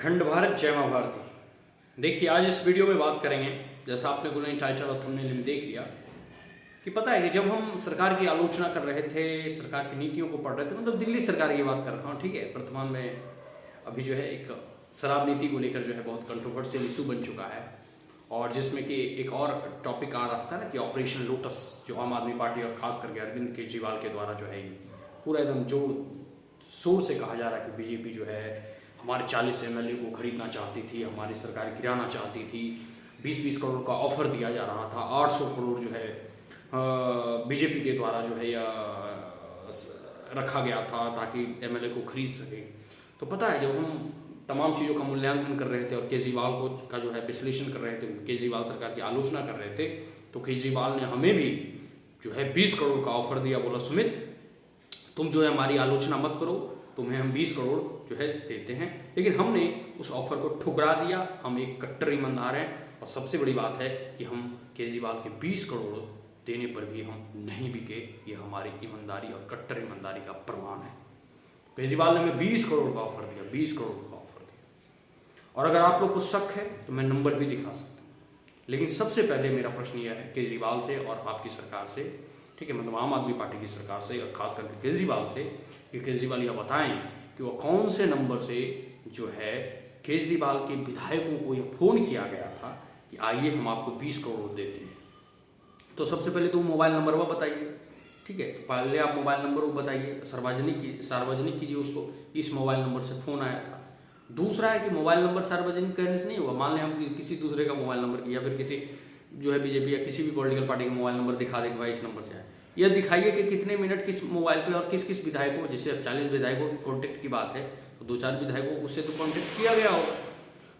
अखंड भारत जय मां भारती। देखिए, आज इस वीडियो में बात करेंगे, जैसा आपने कोई टाइटल और थंबनेल में देख लिया, कि पता है कि जब हम सरकार की आलोचना कर रहे थे, सरकार की नीतियों को पढ़ रहे थे, मतलब दिल्ली सरकार की बात कर रहा हूँ, ठीक है। वर्तमान में अभी जो है एक शराब नीति को लेकर जो है बहुत कंट्रोवर्शियल इशू बन चुका है, और जिसमें कि एक और टॉपिक आ रहा था ना कि ऑपरेशन लोटस, जो आम आदमी पार्टी और खास करके अरविंद केजरीवाल के द्वारा जो है पूरा एकदम जोर शोर से कहा जा रहा है कि बीजेपी जो है हमारे 40 एमएलए को खरीदना चाहती थी, हमारी सरकार गिराना चाहती थी, 20-20 करोड़ का ऑफर दिया जा रहा था, 800 करोड़ जो है बीजेपी के द्वारा जो है या रखा गया था ताकि एमएलए को खरीद सके। तो पता है, जब हम तमाम चीज़ों का मूल्यांकन कर रहे थे और केजरीवाल को का जो है विश्लेषण कर रहे थे, केजरीवाल सरकार की आलोचना कर रहे थे, तो केजरीवाल ने हमें भी जो है 20 करोड़ का ऑफर दिया, बोला सुमित तुम जो है हमारी आलोचना मत करो, तुम्हें हम 20 करोड़ जो है देते हैं। लेकिन हमने उस ऑफर को ठुकरा दिया। हम एक कट्टर ईमानदार हैं, और सबसे बड़ी बात है कि हम केजरीवाल के 20 करोड़ देने पर भी हम नहीं बिके। ये हमारी ईमानदारी और कट्टर ईमानदारी का प्रमाण है। केजरीवाल ने हमें 20 करोड़ का ऑफर दिया, 20 करोड़ का ऑफर दिया। और अगर आप लोग को शक है तो मैं नंबर भी दिखा सकता हूँ। लेकिन सबसे पहले मेरा प्रश्न यह है केजरीवाल से और आपकी सरकार से, ठीक है, मतलब आम आदमी पार्टी की सरकार से और खास करके केजरीवाल से, कि केजरीवाल यह बताएं कि वो कौन से नंबर से जो है केजरीवाल के विधायकों को यह फोन किया गया था कि आइए हम आपको 20 करोड़ देते हैं। तो सबसे पहले तो मोबाइल नंबर वो बताइए, ठीक है। तो पहले आप मोबाइल नंबर वो बताइए, सार्वजनिक कीजिए उसको, इस मोबाइल नंबर से फ़ोन आया था। दूसरा है कि मोबाइल नंबर सार्वजनिक करने से नहीं हुआ। मान लें हम किसी दूसरे का मोबाइल नंबर या फिर किसी जो है बीजेपी या किसी भी पॉलिटिकल पार्टी का मोबाइल नंबर दिखा दे कि भाई इस नंबर से आए। यह दिखाइए कि कितने मिनट किस मोबाइल पे और किस किस विधायकों, जैसे अब 40 विधायकों की कॉन्टेक्ट की बात है तो 2-4 विधायकों को उससे तो कॉन्टेक्ट किया गया होगा,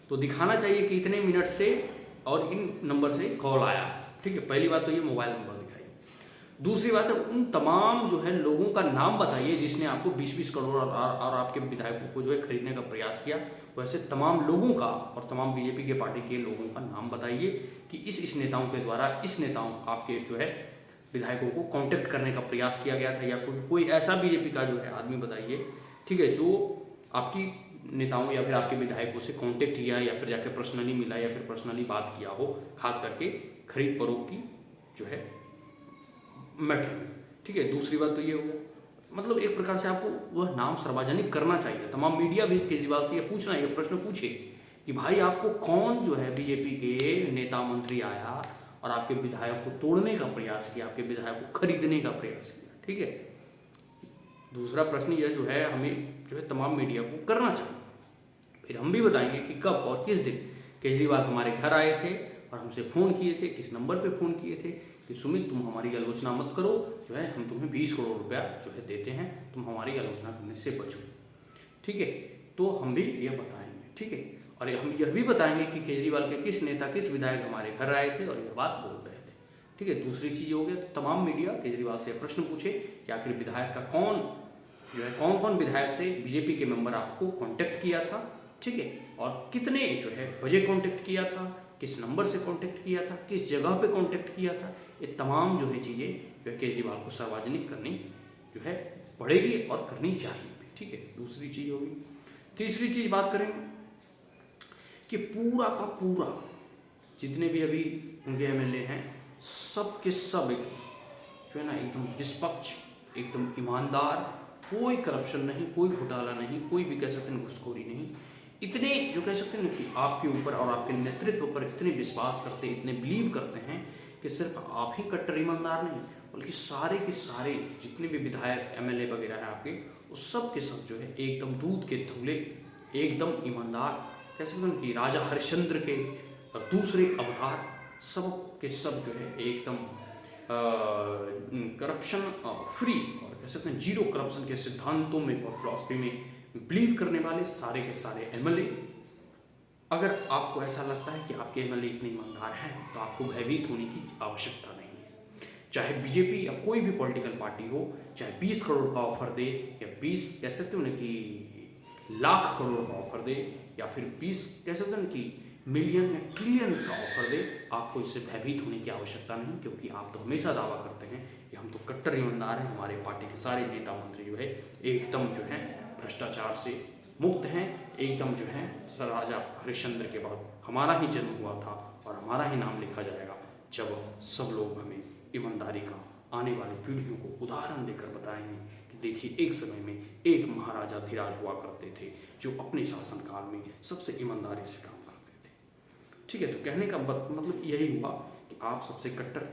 तो दिखाना चाहिए कि इतने मिनट से और इन नंबर से कॉल आया, ठीक है। पहली बात तो ये मोबाइल नंबर दिखाइए। दूसरी बात है उन तमाम जो है लोगों का नाम बताइए जिसने आपको 20-20 करोड़ और आपके विधायकों को जो है खरीदने का प्रयास किया। वैसे तमाम लोगों का और तमाम बीजेपी के पार्टी के लोगों का नाम बताइए कि इस नेताओं के द्वारा इस नेताओं आपके जो है विधायकों को कांटेक्ट करने का प्रयास किया गया था, या कोई ऐसा बीजेपी का जो है आदमी बताइए, ठीक है, जो आपकी नेताओं या फिर आपके विधायकों से कांटेक्ट किया या फिर जाकर पर्सनली मिला या फिर पर्सनली बात किया हो, खास करके खरीद फरोख्त की जो है मैटर, ठीक है। दूसरी बात तो ये हो गया, मतलब एक प्रकार से आपको वह नाम सार्वजनिक करना चाहिए। तमाम मीडिया भी केजरीवाल से ये पूछना, ये प्रश्न पूछे कि भाई आपको कौन जो है बीजेपी के नेता मंत्री आया और आपके विधायक को तोड़ने का प्रयास किया, आपके विधायक को खरीदने का प्रयास किया, ठीक है। दूसरा प्रश्न यह जो है हमें जो है तमाम मीडिया को करना चाहिए। फिर हम भी बताएंगे कि कब और किस दिन केजरीवाल हमारे घर आए थे और हमसे फ़ोन किए थे, किस नंबर पे फ़ोन किए थे कि सुमित तुम हमारी आलोचना मत करो, जो है हम तुम्हें 20 करोड़ रुपया जो है देते हैं, तुम हमारी आलोचना करने से बचो, ठीक है। तो हम भी ये बताएंगे, ठीक है। और हम यह भी बताएंगे कि केजरीवाल के किस नेता किस विधायक हमारे घर आए थे और यह बात बोल रहे थे, ठीक है। दूसरी चीज़ हो गया, तो तमाम मीडिया केजरीवाल से प्रश्न पूछे कि आखिर विधायक का कौन जो है कौन कौन विधायक से बीजेपी के मेंबर आपको कांटेक्ट किया था, ठीक है, और कितने जो है बजे कांटेक्ट किया था, किस नंबर से कांटेक्ट किया था, किस जगह पे कांटेक्ट किया था। ये तमाम जो है चीज़ें जो है केजरीवाल को सार्वजनिक करनी जो है पड़ेगी और करनी चाहिए, ठीक है। दूसरी चीज़ होगी। तीसरी चीज़ बात करें कि पूरा का पूरा जितने भी अभी उनके एमएलए हैं, सब के सब एक जो है ना एकदम निष्पक्ष, एकदम ईमानदार, कोई करप्शन नहीं, कोई घोटाला नहीं, कोई भी कह सकते हैं घुसखोरी नहीं। इतने जो कह सकते हैं ना कि आपके ऊपर और आपके नेतृत्व पर इतने विश्वास करते, इतने बिलीव करते हैं कि सिर्फ आप ही कट्टर ईमानदार नहीं, बल्कि सारे के सारे जितने भी विधायक एमएलए वगैरह हैं आपके, वो सब के सब जो है एकदम दूध के धुले, एकदम ईमानदार, कह सकते हैं कि राजा हरिश्चंद्र के दूसरे अवतार, सब के सब जो है एकदम करप्शन फ्री और कह सकते हैं जीरो करप्शन के सिद्धांतों में और फिलॉसफी में बिलीव करने वाले सारे के सारे एमएलए। अगर आपको ऐसा लगता है कि आपके एमएलए इतने ईमानदार हैं तो आपको भयभीत होने की आवश्यकता नहीं है। चाहे बीजेपी या कोई भी पॉलिटिकल पार्टी हो, चाहे 20 करोड़ का ऑफर दे या 20 कह सकते हो ना कि लाख करोड़ का ऑफर दे या फिर 20 कह सकते हो ना कि मिलियन या ट्रिलियंस का ऑफर दे, आपको इससे भयभीत होने की आवश्यकता नहीं, क्योंकि आप तो हमेशा दावा करते हैं कि हम तो कट्टर ईमानदार हैं। हमारे पार्टी के सारे नेता मंत्री जो है एकदम जो है भ्रष्टाचार से मुक्त हैं, एकदम जो है सर राजा हरिश्चंद्र के बाद हमारा ही जन्म हुआ था और हमारा ही नाम लिखा जाएगा जब सब लोग हमें ईमानदारी का आने वाली पीढ़ियों को उदाहरण देकर बताएंगे कि देखिए एक समय में एक महाराजा धीराज हुआ करते थे जो अपने शासनकाल में सबसे ईमानदारी से काम करते थे। ठीक है, तो कहने का मतलब यही हुआ कि आप सबसे कट्टर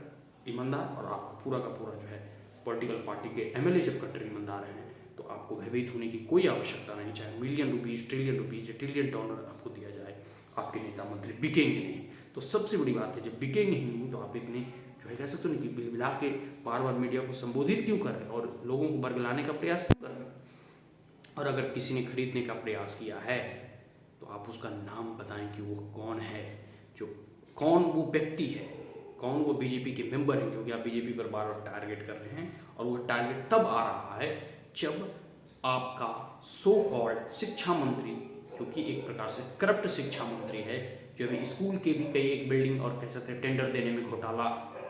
ईमानदार और आपका पूरा का पूरा जो है पॉलिटिकल पार्टी के एमएलए जब कट्टर ईमानदार हैं तो आपको भयभीत होने की कोई आवश्यकता नहीं, चाहे मिलियन रुपीज़, ट्रिलियन रुपीज़ या ट्रिलियन डॉलर आपको दिया जाए, आपके नेता मंत्री बिकेंगे नहीं। तो सबसे बड़ी बात है, जब बिकेंगे ही नहीं तो आप इतने जो है कह सकते हो कि बिलबिला के बार बार मीडिया को संबोधित क्यों कर रहे हैं और लोगों को बरगलाने का प्रयास क्यों कर रहे हैं। और अगर किसी ने खरीदने का प्रयास किया है तो आप उसका नाम बताएं कि वो कौन है, जो कौन वो व्यक्ति है, कौन वो बीजेपी के मेंबर हैं, क्योंकि आप बीजेपी पर बार बार टारगेट कर रहे हैं और वो टारगेट तब आ रहा है जब आपका सो कॉल्ड शिक्षा मंत्री, क्योंकि एक प्रकार से करप्ट शिक्षा मंत्री है, जो अभी स्कूल के भी कई एक बिल्डिंग और कह सकते हैं टेंडर देने में घोटाला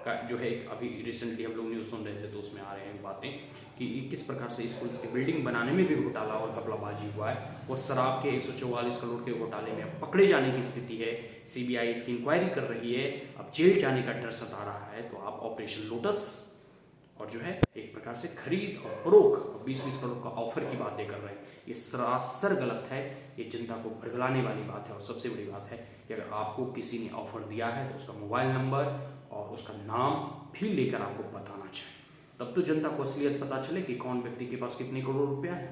का जो है एक अभी रिसेंटली हम लोग न्यूज़ सुन रहे थे तो उसमें आ रहे हैं बातें कि किस प्रकार से स्कूल्स की बिल्डिंग बनाने में भी घोटाला और घपलाबाजी हुआ है। वो शराब के 144 करोड़ के घोटाले में अब पकड़े जाने की स्थिति है, सीबीआई इसकी इंक्वायरी कर रही है, अब जेल जाने का डर सता रहा है। तो आप ऑपरेशन लोटस और जो है एक प्रकार से खरीद और फरोख्त 20-20 करोड़ का ऑफर की बातें कर रहे हैं, ये सरासर गलत है, ये जनता को भरगलाने वाली बात है। और सबसे बड़ी बात है कि अगर आपको किसी ने ऑफर दिया है तो उसका मोबाइल नंबर और उसका नाम भी लेकर आपको बताना चाहिए, तब तो जनता को असलियत पता चले कि कौन व्यक्ति के पास कितने करोड़ रुपया है।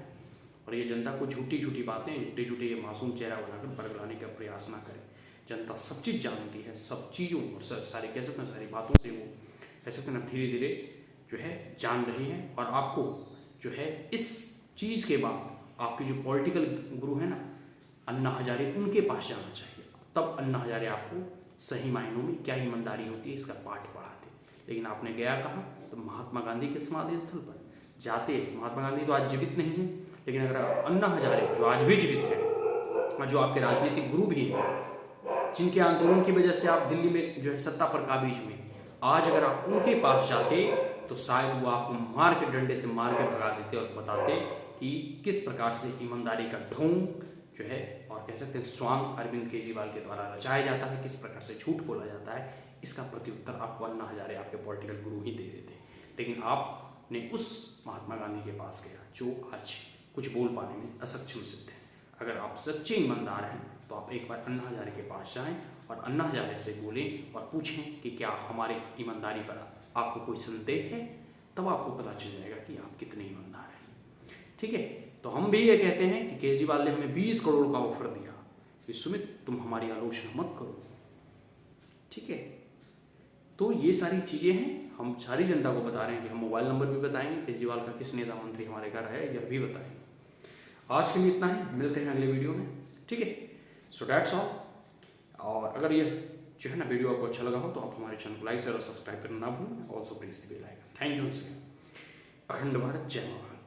और ये जनता को झूठी झूठी बातें, झूठे झूठे ये मासूम चेहरा बनाकर बरगलाने का प्रयास ना करें। जनता सब चीज़ जानती है, सब चीज़ों और सारी कह सकते हैं सारी बातों से वो कह सकते हैं धीरे धीरे जो है जान रही है। और आपको जो है इस चीज़ के बाद आपके जो पॉलिटिकल गुरु है ना अन्ना हजारे, उनके पास जाना चाहिए, तब अन्ना हजारे आपको सही मायनों में क्या ईमानदारी होती है इसका पाठ पढ़ाते। लेकिन आपने गया कहाँ, तो महात्मा गांधी के समाधि स्थल पर जाते। महात्मा गांधी तो आज जीवित नहीं है, लेकिन अगर अन्ना हजारे जो आज भी जीवित है और जो आपके राजनीतिक गुरु भी हैं, जिनके आंदोलन की वजह से आप दिल्ली में जो है सत्ता पर काबिज हुए, आज अगर आप उनके पास जाते तो शायद वो आपको मार के डंडे से मार के भगा देते और बताते कि किस प्रकार से ईमानदारी का ढोंग जो है और कह सकते हैं स्वांग अरविंद केजरीवाल के द्वारा रचाया जाता है, किस प्रकार से झूठ बोला जाता है। इसका प्रत्युत्तर आपको अन्ना हजारे आपके पॉलिटिकल गुरु ही दे देते। लेकिन आपने उस महात्मा गांधी के पास गया जो आज कुछ बोल पाने में अक्षम सिद्ध है। अगर आप सच्चे ईमानदार हैं तो आप एक बार अन्ना हजारे के पास जाएं और अन्ना हजारे से बोलें और पूछें कि क्या हमारे ईमानदारी पर आपको कोई संदेह है, तब आपको पता चल जाएगा कि आप कितने ईमानदार हैं। ठीक है, तो हम भी ये कहते हैं कि केजरीवाल ने हमें 20 करोड़ का ऑफर दिया, विश्वमित तुम हमारी आलोचना मत करो। ठीक है, तो ये सारी चीज़ें हैं, हम सारी जनता को बता रहे हैं कि हम मोबाइल नंबर भी बताएंगे, केजरीवाल का किस नेता मंत्री हमारे घर है यह भी बताएंगे। आज के लिए इतना ही, मिलते हैं अगले वीडियो में। ठीक है, सो दैट्स ऑल। और अगर ये जो है ना वीडियो आपको अच्छा लगा हो तो आप हमारे चैनल को लाइक शेयर और सब्सक्राइब करना ना भूलें। Also press the bell icon. Thank you. अखंड भारत, जय भारत।